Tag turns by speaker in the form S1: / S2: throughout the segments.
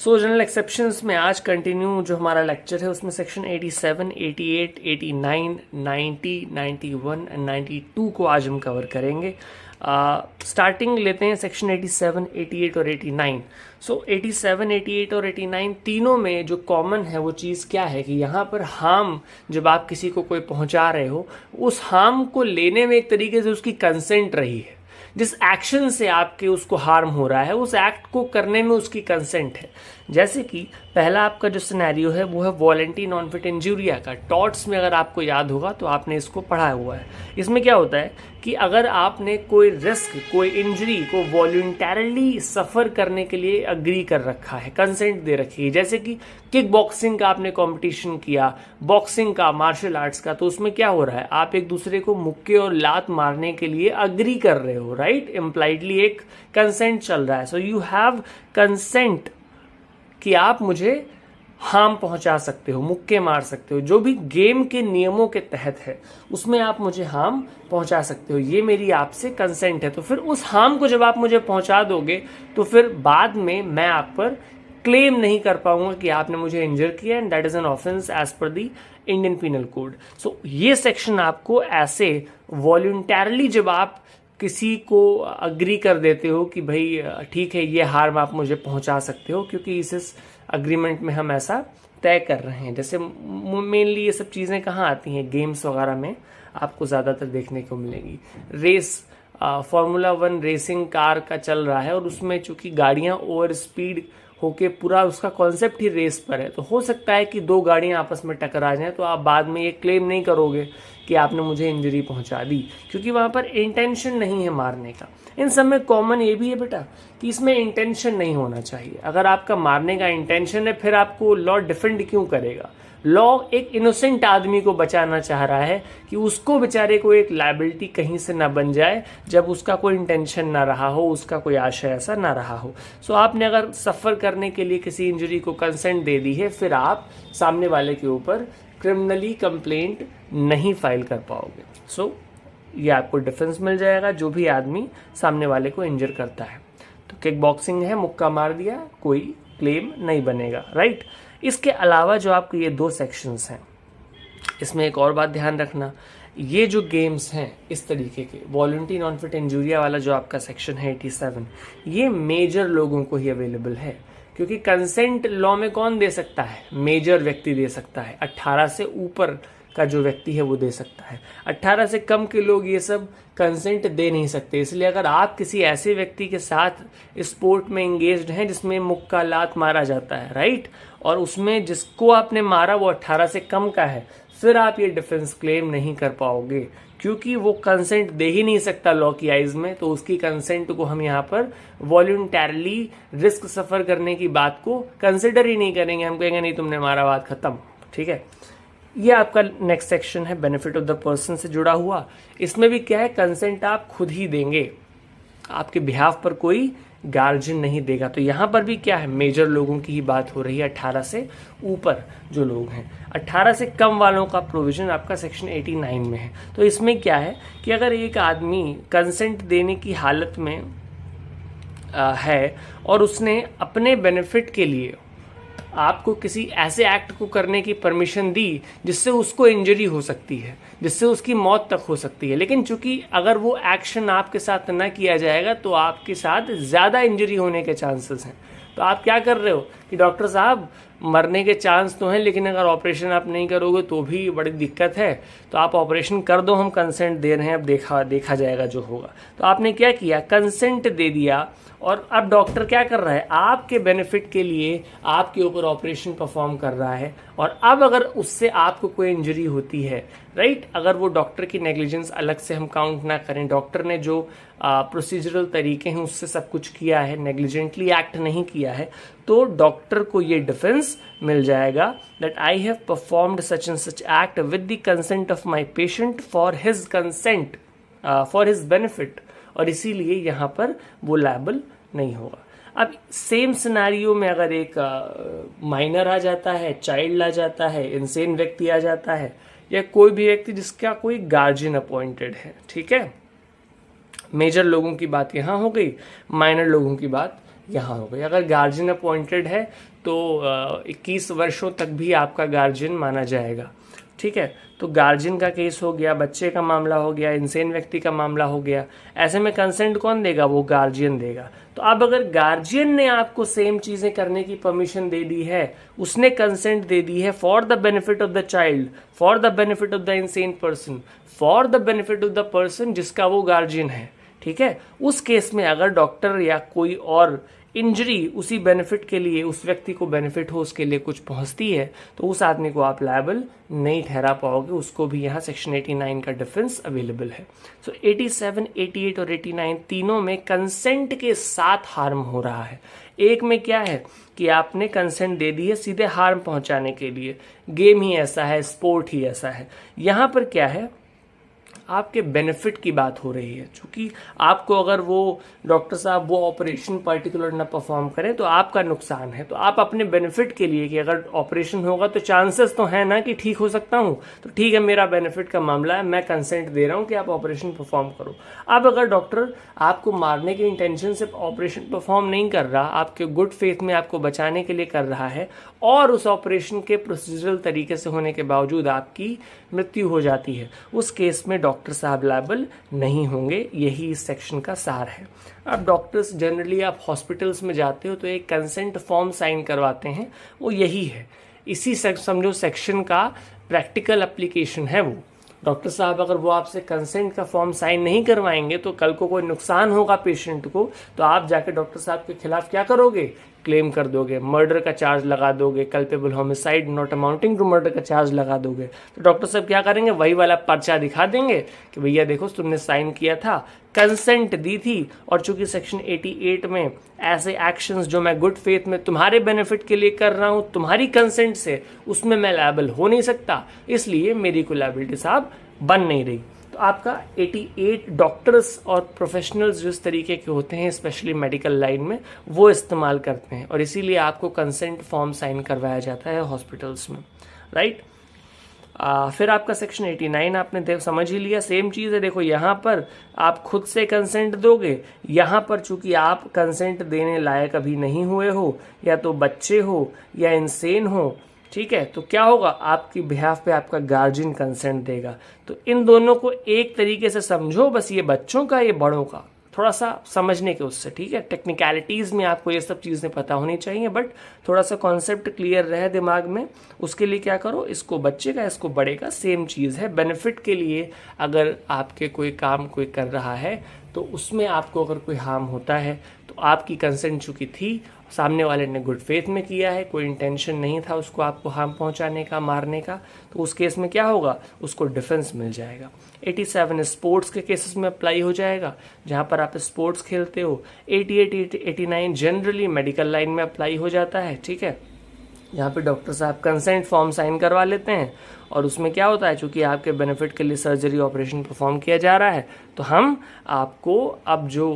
S1: सो general exceptions में आज continue जो हमारा लेक्चर है उसमें सेक्शन 87, 88, 89, 90, 91 एंड 92 को आज हम कवर करेंगे। स्टार्टिंग लेते हैं सेक्शन 87, 88 और 89। सो 87, 88 और 89 तीनों में जो कॉमन है वो चीज़ क्या है कि यहाँ पर हार्म जब आप किसी को कोई पहुँचा रहे हो, उस हार्म को लेने में एक तरीके से उसकी कंसेंट रही है। जिस एक्शन से आपके उसको हार्म हो रहा है उस एक्ट को करने में उसकी कंसेंट है। जैसे कि पहला आपका जो सिनेरियो है वो है वॉलंटरी नॉन फिट इंजूरिया का। टॉर्ट्स में अगर आपको याद होगा तो आपने इसको पढ़ा हुआ है। इसमें क्या होता है कि अगर आपने कोई रिस्क, कोई इंजरी को वॉलंटरली सफ़र करने के लिए अग्री कर रखा है, कंसेंट दे रखी है, जैसे कि किक बॉक्सिंग का आपने कंपटीशन किया, बॉक्सिंग का, मार्शल आर्ट्स का, तो उसमें क्या हो रहा है, आप एक दूसरे को मुक्के और लात मारने के लिए अग्री कर रहे हो, राइट। इम्प्लाइडली एक कंसेंट चल रहा है। सो यू हैव कंसेंट कि आप मुझे हार्म पहुंचा सकते हो, मुक्के मार सकते हो, जो भी गेम के नियमों के तहत है उसमें आप मुझे हार्म पहुंचा सकते हो, ये मेरी आपसे कंसेंट है। तो फिर उस हार्म को जब आप मुझे पहुंचा दोगे तो फिर बाद में मैं आप पर क्लेम नहीं कर पाऊंगा कि आपने मुझे इंजर किया, and that is an offence as per the Indian penal code. So ये सेक्शन आपको ऐसे वॉलंटरली जब आप किसी को अग्री कर देते हो कि भाई ठीक है ये हार्म आप मुझे पहुंचा सकते हो क्योंकि इस एग्रीमेंट में हम ऐसा तय कर रहे हैं। जैसे मेनली ये सब चीज़ें कहाँ आती हैं, गेम्स वगैरह में आपको ज़्यादातर देखने को मिलेगी। रेस, फार्मूला 1 रेसिंग कार का चल रहा है और उसमें चूंकि गाड़ियाँ ओवर स्पीड होके पूरा उसका कॉन्सेप्ट ही रेस पर है, तो हो सकता है कि दो गाड़ियां आपस में टकरा जाएं, तो आप बाद में ये क्लेम नहीं करोगे कि आपने मुझे इंजरी पहुंचा दी, क्योंकि वहां पर इंटेंशन नहीं है मारने का। इन सब में कॉमन ये भी है बेटा कि इसमें इंटेंशन नहीं होना चाहिए। अगर आपका मारने का इंटेंशन है फिर आपको लॉ डिफेंड क्यों करेगा। लॉ एक इनोसेंट आदमी को बचाना चाह रहा है कि उसको बेचारे को एक लायबिलिटी कहीं से ना बन जाए जब उसका कोई इंटेंशन ना रहा हो, उसका कोई आशय ऐसा ना रहा हो। सो आपने अगर सफ़र करने के लिए किसी इंजरी को कंसेंट दे दी है, फिर आप सामने वाले के ऊपर क्रिमिनली कंप्लेंट नहीं फाइल कर पाओगे। सो ये आपको डिफेंस मिल जाएगा जो भी आदमी सामने वाले को इंजर करता है। तो किक बॉक्सिंग है, मुक्का मार दिया, कोई क्लेम नहीं बनेगा, राइट। इसके अलावा जो आपके ये दो सेक्शंस हैं, इसमें एक और बात ध्यान रखना, ये जो गेम्स हैं इस तरीके के वॉलंटरी नॉन फिट इंजूरिया वाला जो आपका सेक्शन है 87, ये मेजर लोगों को ही अवेलेबल है, क्योंकि कंसेंट लॉ में कौन दे सकता है, मेजर व्यक्ति दे सकता है। 18 से ऊपर का जो व्यक्ति है वो दे सकता है, 18 से कम के लोग ये सब कंसेंट दे नहीं सकते। इसलिए अगर आप किसी ऐसे व्यक्ति के साथ स्पोर्ट में एंगेज्ड हैं जिसमें मुक्का लात मारा जाता है, राइट, और उसमें जिसको आपने मारा वो 18 से कम का है, फिर आप ये डिफेंस क्लेम नहीं कर पाओगे, क्योंकि वो कंसेंट दे ही नहीं सकता लॉ की आइज में। तो उसकी कंसेंट को हम यहाँ पर वॉलंटरली रिस्क सफ़र करने की बात को कंसिडर ही नहीं करेंगे। हम कहेंगे नहीं तुमने मारा, बात खत्म, ठीक है। ये आपका नेक्स्ट सेक्शन है बेनिफिट ऑफ द पर्सन से जुड़ा हुआ। इसमें भी क्या है, कंसेंट आप खुद ही देंगे, आपके बिहाफ पर कोई गार्जियन नहीं देगा। तो यहाँ पर भी क्या है, मेजर लोगों की ही बात हो रही है, 18 से ऊपर जो लोग हैं। 18 से कम वालों का प्रोविजन आपका सेक्शन 89 में है। तो इसमें क्या है कि अगर एक आदमी कंसेंट देने की हालत में है और उसने अपने बेनिफिट के लिए आपको किसी ऐसे एक्ट को करने की परमिशन दी जिससे उसको इंजरी हो सकती है, जिससे उसकी मौत तक हो सकती है, लेकिन चूंकि अगर वो एक्शन आपके साथ ना किया जाएगा तो आपके साथ ज़्यादा इंजरी होने के चांसेस हैं। तो आप क्या कर रहे हो कि डॉक्टर साहब मरने के चांस तो हैं, लेकिन अगर ऑपरेशन आप नहीं करोगे तो भी बड़ी दिक्कत है, तो आप ऑपरेशन कर दो, हम कंसेंट दे रहे हैं, अब देखा जाएगा जो होगा। तो आपने क्या किया, कंसेंट दे दिया, और अब डॉक्टर क्या कर रहा है, आपके बेनिफिट के लिए आपके ऊपर ऑपरेशन परफॉर्म कर रहा है। और अब अगर उससे आपको कोई इंजरी होती है, राइट, अगर वो डॉक्टर की नेग्लिजेंस अलग से हम काउंट ना करें, डॉक्टर ने जो प्रोसीजरल तरीके हैं उससे सब कुछ किया है, नेग्लिजेंटली एक्ट नहीं किया है, तो डॉक्टर को ये डिफेंस मिल जाएगा that I have performed such and such act with the consent of my patient for his consent for his benefit, और इसीलिए यहाँ पर वो लायबल नहीं होगा। अब सेम सिनेरियो में अगर एक माइनर आ जाता है, चाइल्ड आ जाता है, इंसेन व्यक्ति आ जाता है, या कोई भी व्यक्ति जिसका कोई गार्जियन अपॉइंटेड है, ठीक है, मेजर लोगों की बात यहाँ हो गई, माइनर लोगों की बात यहाँ हो गई। अगर गार्जियन अपॉइंटेड है तो 21 वर्षों तक भी आपका गार्जियन माना जाएगा, ठीक है। तो गार्जियन का केस हो गया, बच्चे का मामला हो गया, इंसेन व्यक्ति का मामला हो गया। ऐसे में कंसेंट कौन देगा? वो गार्जियन देगा। तो अब अगर गार्जियन ने आपको सेम चीजें करने की परमिशन दे दी है, उसने कंसेंट दे दी है for the benefit of the child, for the benefit of the insane person, for the benefit of the person जिसका वो गार्जियन है, ठीक है, उस केस में अगर डॉक्टर या कोई और इंजरी उसी बेनिफिट के लिए, उस व्यक्ति को बेनिफिट हो उसके लिए कुछ पहुंचती है, तो उस आदमी को आप लायबल नहीं ठहरा पाओगे। उसको भी यहाँ सेक्शन 89 का डिफेंस अवेलेबल है। सो 87, 88 और 89 तीनों में कंसेंट के साथ हार्म हो रहा है। एक में क्या है कि आपने कंसेंट दे दी है सीधे हार्म पहुंचाने के लिए, गेम ही ऐसा है, स्पोर्ट ही ऐसा है। यहाँ पर क्या है, आपके बेनिफिट की बात हो रही है। क्योंकि आपको अगर वो डॉक्टर साहब वो ऑपरेशन पर्टिकुलर ना परफॉर्म करें तो आपका नुकसान है, तो आप अपने बेनिफिट के लिए कि अगर ऑपरेशन होगा तो चांसेस तो है ना कि ठीक हो सकता हूँ, तो ठीक है मेरा बेनिफिट का मामला है, मैं कंसेंट दे रहा हूँ कि आप ऑपरेशन परफॉर्म करो। अब अगर डॉक्टर आपको मारने की इंटेंशन से ऑपरेशन परफॉर्म नहीं कर रहा, आपके गुड फेथ में आपको बचाने के लिए कर रहा है, और उस ऑपरेशन के प्रोसीजरल तरीके से होने के बावजूद आपकी मृत्यु हो जाती है, उस केस में डॉक्टर साहब लायबल नहीं होंगे। यही इस सेक्शन का सार है। अब डॉक्टर्स जनरली आप हॉस्पिटल्स में जाते हो तो एक कंसेंट फॉर्म साइन करवाते हैं, वो यही है, इसी समझो सेक्शन का प्रैक्टिकल एप्लीकेशन है वो। डॉक्टर साहब अगर वो आपसे कंसेंट का फॉर्म साइन नहीं करवाएंगे तो कल को कोई नुकसान होगा पेशेंट को, तो आप जाके डॉक्टर साहब के खिलाफ क्या करोगे? क्लेम कर दोगे, मर्डर का चार्ज लगा दोगे, culpable homicide not amounting to murder का चार्ज लगा दोगे। तो डॉक्टर साहब क्या करेंगे? वही वाला पर्चा दिखा देंगे कि भैया देखो तुमने साइन किया था, कंसेंट दी थी, और चूंकि सेक्शन 88 में ऐसे एक्शंस जो मैं गुड फेथ में तुम्हारे बेनिफिट के लिए कर रहा हूं तुम्हारी कंसेंट से, उसमें मैं लायबल हो नहीं सकता, इसलिए मेरी कोई लायबिलिटी साहब बन नहीं रही। तो आपका 88 डॉक्टर्स और प्रोफेशनल्स जिस तरीके के होते हैं स्पेशली मेडिकल लाइन में वो इस्तेमाल करते हैं, और इसीलिए आपको कंसेंट फॉर्म साइन करवाया जाता है हॉस्पिटल्स में, राइट। फिर आपका सेक्शन 89 आपने समझ ही लिया, सेम चीज़ है। देखो यहाँ पर आप खुद से कंसेंट दोगे, यहाँ पर चूंकि आप कंसेंट देने लायक अभी नहीं हुए हो, या तो बच्चे हो या इंसेन हो, ठीक है, तो क्या होगा? आपकी बिहाफ पे आपका गार्जियन कंसेंट देगा। तो इन दोनों को एक तरीके से समझो, बस ये बच्चों का, ये बड़ों का, थोड़ा सा समझने के उससे, ठीक है। टेक्निकलिटीज़ में आपको ये सब चीज़ें पता होनी चाहिए, बट थोड़ा सा कॉन्सेप्ट क्लियर रहे दिमाग में, उसके लिए क्या करो, इसको बच्चे का इसको बड़े का सेम चीज़ है। बेनिफिट के लिए अगर आपके कोई काम कोई कर रहा है तो उसमें आपको अगर कोई हार्म होता है तो आपकी कंसेंट चूंकि थी, सामने वाले ने गुड फेथ में किया है, कोई इंटेंशन नहीं था उसको आपको हार्म पहुंचाने का, मारने का, तो उस केस में क्या होगा? उसको डिफेंस मिल जाएगा। 87 स्पोर्ट्स के केसेस में अप्लाई हो जाएगा, जहां पर आप स्पोर्ट्स खेलते हो। 88, 89 जनरली मेडिकल लाइन में अप्लाई हो जाता है, ठीक है। यहाँ पे डॉक्टर साहब कंसेंट फॉर्म साइन करवा लेते हैं, और उसमें क्या होता है, चूंकि आपके बेनिफिट के लिए सर्जरी ऑपरेशन परफॉर्म किया जा रहा है, तो हम आपको अब जो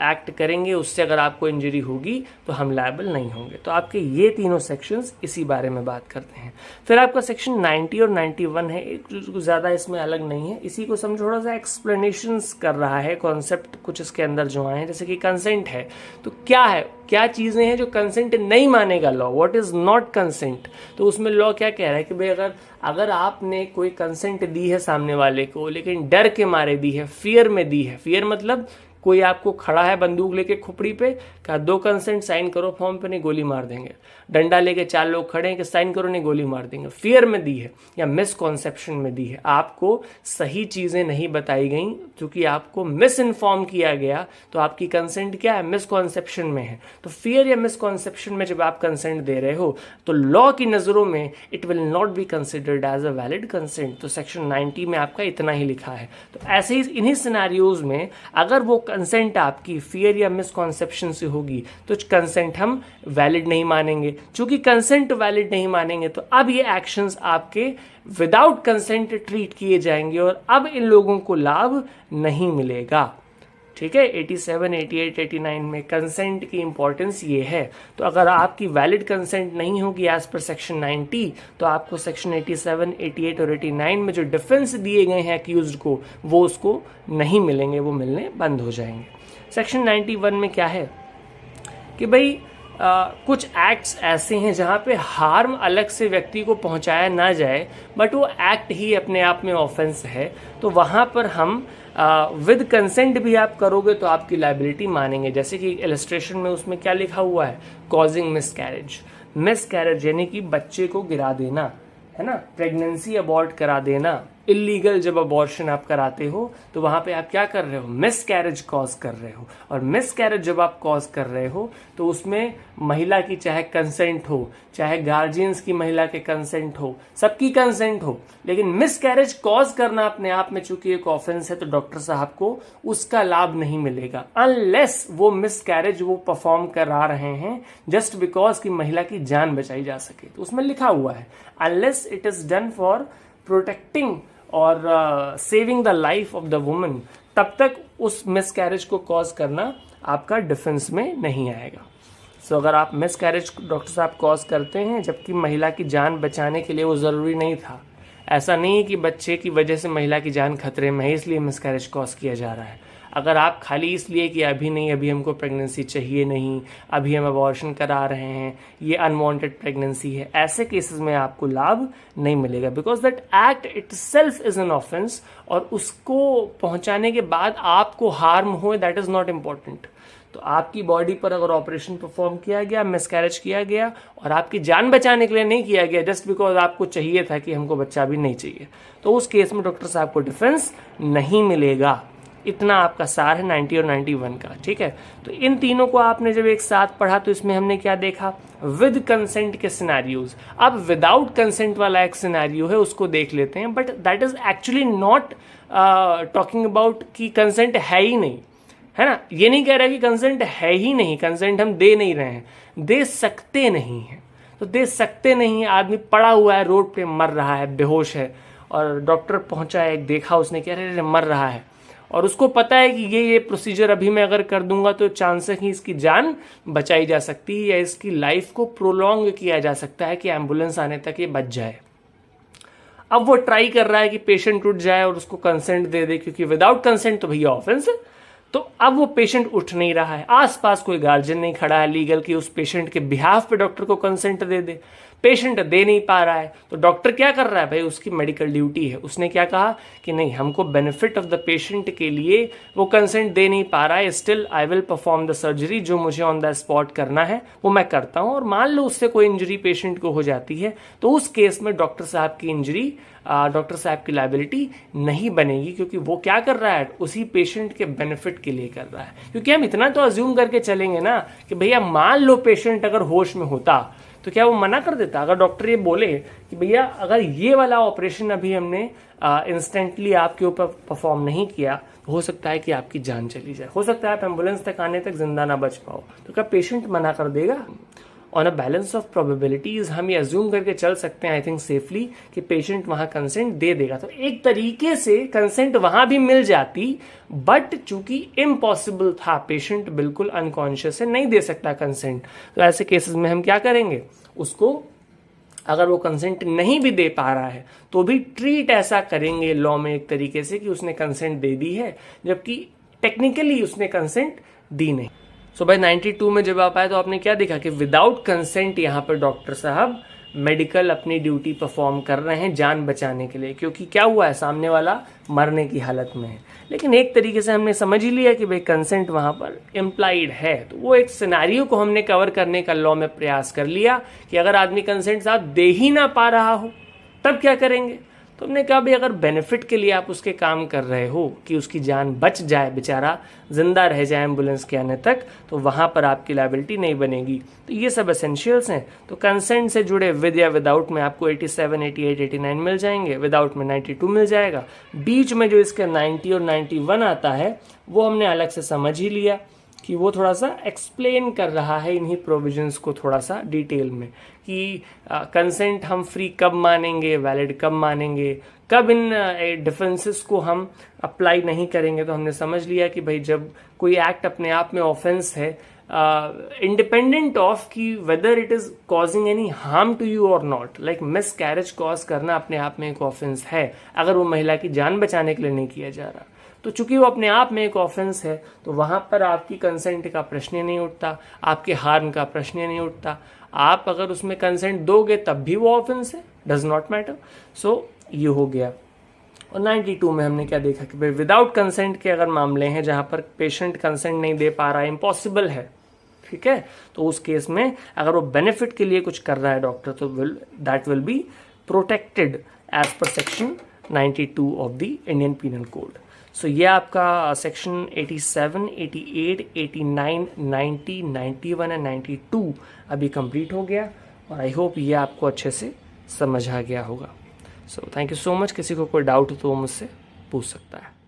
S1: एक्ट करेंगे उससे अगर आपको इंजरी होगी तो हम लायबल नहीं होंगे। तो आपके ये तीनों सेक्शंस इसी बारे में बात करते हैं। फिर आपका सेक्शन 90 और 91 है, एक ज़्यादा इसमें अलग नहीं है, इसी को समझो, थोड़ा सा एक्सप्लेनेशंस कर रहा है, कॉन्सेप्ट कुछ इसके अंदर जो आए हैं। जैसे कि कंसेंट है तो क्या है, क्या चीज़ें हैं जो कंसेंट नहीं मानेगा law, what is not consent. तो उसमें लॉ क्या कह रहा है कि भाई अगर आपने कोई कंसेंट दी है सामने वाले को, लेकिन डर के मारे दी है, फियर में दी है, फियर मतलब कोई आपको खड़ा है बंदूक लेके खोपड़ी पे, कहा 2 कंसेंट साइन करो फॉर्म पे, नहीं गोली मार देंगे। डंडा लेके 4 लोग खड़े हैं कि साइन करो, नहीं गोली मार देंगे। फियर में दी है या मिसकॉन्सेप्शन में दी है, आपको सही चीजें नहीं बताई गई, क्योंकि आपको मिस इन्फॉर्म किया गया, तो आपकी कंसेंट क्या है, मिसकॉन्सेप्शन में है। तो फियर या मिसकॉन्सेप्शन में जब आप कंसेंट दे रहे हो तो लॉ की नजरों में it will not be considered as a valid consent. तो सेक्शन 90 में आपका इतना ही लिखा है। तो ऐसे ही इन्हीं सिनेरियोज में अगर वो कंसेंट आपकी फियर या मिसकॉन्सेप्शन से होगी तो कंसेंट हम वैलिड नहीं मानेंगे। चूंकि कंसेंट वैलिड नहीं मानेंगे तो अब ये एक्शंस आपके विदाउट कंसेंट ट्रीट किए जाएंगे और अब इन लोगों को लाभ नहीं मिलेगा। ठीक है, 87, 88, 89 में कंसेंट की इंपॉर्टेंस ये है। तो अगर आपकी वैलिड कंसेंट नहीं होगी एज पर सेक्शन 90 तो आपको सेक्शन 87, 88 और 89 में जो डिफेंस दिए गए हैं एक्यूज्ड को वो उसको नहीं मिलेंगे, वो मिलने बंद हो जाएंगे। सेक्शन 91 में क्या है कि भाई कुछ एक्ट्स ऐसे हैं जहाँ पे हार्म अलग से व्यक्ति को पहुँचाया ना जाए, बट वो एक्ट ही अपने आप में ऑफेंस है, तो वहाँ पर हम विद कंसेंट भी आप करोगे तो आपकी लाइबिलिटी मानेंगे। जैसे कि इलस्ट्रेशन में उसमें क्या लिखा हुआ है, कॉजिंग मिसकैरेज। मिसकैरेज यानी कि बच्चे को गिरा देना, है ना, प्रेगनेंसी अबॉर्ट करा देना। इलीगल जब अबॉर्शन आप कराते हो तो वहां पे आप क्या कर रहे हो, मिसकैरेज कॉज कर रहे हो। और मिसकैरेज जब आप कॉज कर रहे हो तो उसमें महिला की चाहे कंसेंट हो, चाहे गार्जियंस की महिला के कंसेंट हो, सबकी कंसेंट हो, लेकिन मिसकैरेज कॉज करना अपने आप में चूंकि एक ऑफेंस है तो डॉक्टर साहब को उसका लाभ नहीं मिलेगा अनलेस वो मिसकैरेज वो परफॉर्म करा रहे हैं जस्ट बिकॉज कि महिला की जान बचाई जा सके। तो उसमें लिखा हुआ है unless it is done for protecting और saving the life of the woman, तब तक उस मिसकैरेज को कॉज करना आपका डिफेंस में नहीं आएगा। सो अगर आप मिसकैरेज डॉक्टर साहब कॉज करते हैं जबकि महिला की जान बचाने के लिए वो ज़रूरी नहीं था, ऐसा नहीं है कि बच्चे की वजह से महिला की जान खतरे में है इसलिए मिसकैरेज कॉज किया जा रहा है। अगर आप खाली इसलिए कि अभी नहीं, अभी हमको प्रेगनेंसी चाहिए नहीं, अभी हम अबॉर्शन करा रहे हैं, ये अनवांटेड प्रेगनेंसी है, ऐसे केसेस में आपको लाभ नहीं मिलेगा because that act itself is an offence. और उसको पहुंचाने के बाद आपको हार्म हो दैट इज नॉट इम्पॉर्टेंट। तो आपकी बॉडी पर अगर ऑपरेशन परफॉर्म किया गया, मिसकैरेज किया गया और आपकी जान बचाने के लिए नहीं किया गया जस्ट बिकॉज आपको चाहिए था कि हमको बच्चा भी नहीं चाहिए, तो उस केस में डॉक्टर साहब को डिफेंस नहीं मिलेगा। इतना आपका सार है 90 और 91 का, ठीक है। तो इन तीनों को आपने जब एक साथ पढ़ा तो इसमें हमने क्या देखा, विद कंसेंट के सिनेरियोज। अब विदाउट कंसेंट वाला एक सिनेरियो है उसको देख लेते हैं, but that is actually not talking about कि कंसेंट है ही नहीं, है ना। ये नहीं कह रहा कि कंसेंट है ही नहीं, कंसेंट हम दे नहीं रहे हैं, दे सकते नहीं है। तो दे सकते नहीं है, आदमी पड़ा हुआ है रोड पे मर रहा है, बेहोश है, और डॉक्टर पहुंचा है, देखा उसने, कह रहे मर रहा है, और उसको पता है कि ये प्रोसीजर अभी मैं अगर कर दूंगा तो चांस है कि इसकी जान बचाई जा सकती है या इसकी लाइफ को प्रोलॉन्ग किया जा सकता है कि एम्बुलेंस आने तक ये बच जाए। अब वो ट्राई कर रहा है कि पेशेंट उठ जाए और उसको कंसेंट दे दे, क्योंकि विदाउट कंसेंट तो भैया ऑफेंस है। तो अब वो पेशेंट उठ नहीं रहा है, आसपास कोई गार्जियन नहीं खड़ा है लीगल कि उस पेशेंट के बिहाफ पे डॉक्टर को कंसेंट दे दे, पेशेंट दे नहीं पा रहा है। तो डॉक्टर क्या कर रहा है, भाई उसकी मेडिकल ड्यूटी है, उसने क्या कहा कि नहीं, हमको बेनिफिट ऑफ द पेशेंट के लिए वो कंसेंट दे नहीं पा रहा है, still I will perform the surgery, जो मुझे ऑन द स्पॉट करना है वो मैं करता हूं। और मान लो उससे कोई इंजरी पेशेंट को हो जाती है तो उस केस में डॉक्टर साहब की इंजरी, डॉक्टर साहब की लायबिलिटी नहीं बनेगी, क्योंकि वो क्या कर रहा है, उसी पेशेंट के बेनिफिट के लिए कर रहा है। क्योंकि हम इतना तो अज्यूम करके चलेंगे ना कि भैया मान लो पेशेंट अगर होश में होता तो क्या वो मना कर देता? अगर डॉक्टर ये बोले कि भैया अगर ये वाला ऑपरेशन अभी हमने इंस्टेंटली आपके ऊपर परफॉर्म नहीं किया तो हो सकता है कि आपकी जान चली जाए, हो सकता है आप एम्बुलेंस तक आने तक जिंदा ना बच पाओ, तो क्या पेशेंट मना कर देगा? On a balance of probabilities हम ये अज्यूम करके चल सकते हैं आई थिंक सेफली कि पेशेंट वहां कंसेंट दे देगा। तो एक तरीके से कंसेंट वहां भी मिल जाती, बट चूंकि इम्पॉसिबल था, पेशेंट बिल्कुल अनकॉन्शियस है, नहीं दे सकता कंसेंट, तो ऐसे केसेस में हम क्या करेंगे, उसको अगर वो कंसेंट नहीं भी दे पा रहा है तो भी ट्रीट ऐसा करेंगे लॉ में एक तरीके से कि उसने कंसेंट दे दी है जबकि टेक्निकली उसने कंसेंट दी नहीं। सो भाई 92 में जब आप आए तो आपने क्या देखा कि विदाउट कंसेंट यहाँ पर डॉक्टर साहब मेडिकल अपनी ड्यूटी परफॉर्म कर रहे हैं जान बचाने के लिए, क्योंकि क्या हुआ है, सामने वाला मरने की हालत में है। लेकिन एक तरीके से हमने समझ ही लिया कि भाई कंसेंट वहाँ पर इम्प्लाइड है, तो वो एक सिनेरियो को हमने कवर करने का लॉ में प्रयास कर लिया कि अगर आदमी कंसेंट साहब दे ही ना पा रहा हो तब क्या करेंगे। तो हमने कहा भाई अगर बेनिफिट के लिए आप उसके काम कर रहे हो कि उसकी जान बच जाए, बेचारा जिंदा रह जाए एम्बुलेंस के आने तक, तो वहाँ पर आपकी लायबिलिटी नहीं बनेगी। तो ये सब एसेंशियल्स हैं। तो कंसेंट से जुड़े विद या विदाउट में आपको 87, 88, 89 मिल जाएंगे, विदाउट में 92 मिल जाएगा। बीच में जो इसके 90 और 91 आता है वो हमने अलग से समझ ही लिया कि वो थोड़ा सा एक्सप्लेन कर रहा है इन्हीं प्रोविजंस को थोड़ा सा डिटेल में कि कंसेंट हम फ्री कब मानेंगे, वैलिड कब मानेंगे, कब इन डिफरेंसेस को हम अप्लाई नहीं करेंगे। तो हमने समझ लिया कि भाई जब कोई एक्ट अपने आप में ऑफेंस है इंडिपेंडेंट ऑफ कि whether it is causing any harm to you और not, like miscarriage cause करना अपने आप में एक ऑफेंस है अगर वो महिला की जान बचाने के लिए नहीं किया जा रहा। तो चूंकि वो अपने आप में एक ऑफेंस है तो वहां पर आपकी कंसेंट का प्रश्न ही नहीं उठता, आपके हार्म का प्रश्न ही नहीं उठता। आप अगर उसमें कंसेंट दोगे तब भी वो ऑफेंस है, डज नॉट मैटर। सो ये हो गया। और 92 में हमने क्या देखा कि भाई विदाउट कंसेंट के अगर मामले हैं जहां पर पेशेंट कंसेंट नहीं दे पा रहा है, इम्पॉसिबल है, ठीक है, तो उस केस में अगर वो बेनिफिट के लिए कुछ कर रहा है डॉक्टर तो that will be protected as per section 92 of the Indian penal code. So ये आपका सेक्शन 87, 88, 89, 90, 91 एंड 92 अभी कंप्लीट हो गया और आई होप ये आपको अच्छे से समझ आ गया होगा। So thank you so much. किसी को कोई डाउट हो तो वो मुझसे पूछ सकता है।